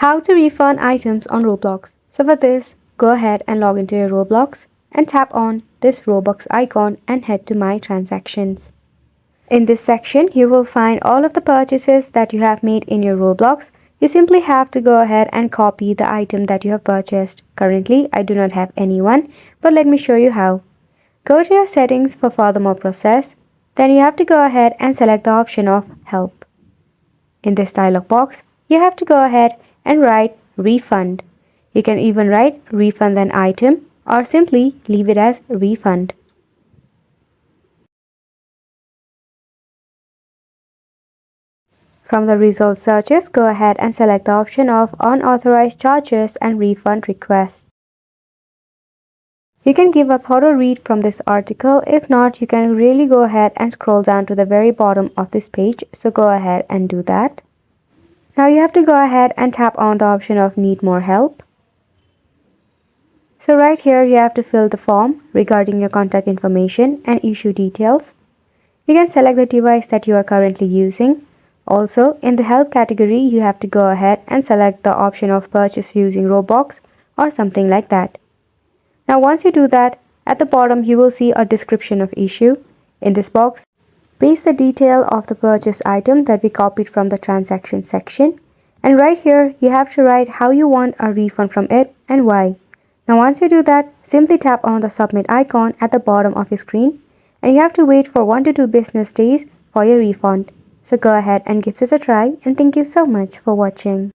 How to refund items on Roblox. So for this, go ahead and log into your Roblox and tap on this Robux icon and head to My Transactions. In this section, you will find all of the purchases that you have made in your Roblox. You simply have to go ahead and copy the item that you have purchased. Currently, I do not have anyone, but let me show you how. Go to your settings for furthermore process. Then you have to go ahead and select the option of Help. In this dialog box, you have to go ahead and write Refund. You can even write Refund an item or simply leave it as Refund. From the result searches, go ahead and select the option of Unauthorized Charges and Refund Requests. You can give a thorough read from this article. If not, you can really go ahead and scroll down to the very bottom of this page. So go ahead and do that. Now you have to go ahead and tap on the option of Need More Help. So right here you have to fill the form regarding your contact information and issue details. You can select the device that you are currently using. Also, in the help category, you have to go ahead and select the option of purchase using Robux or something like that. Now once you do that, at the bottom you will see a description of issue. In this box, paste the detail of the purchase item that we copied from the transaction section. And right here, you have to write how you want a refund from it and why. Now once you do that, simply tap on the submit icon at the bottom of your screen and you have to wait for 1 to 2 business days for your refund. So go ahead and give this a try and thank you so much for watching.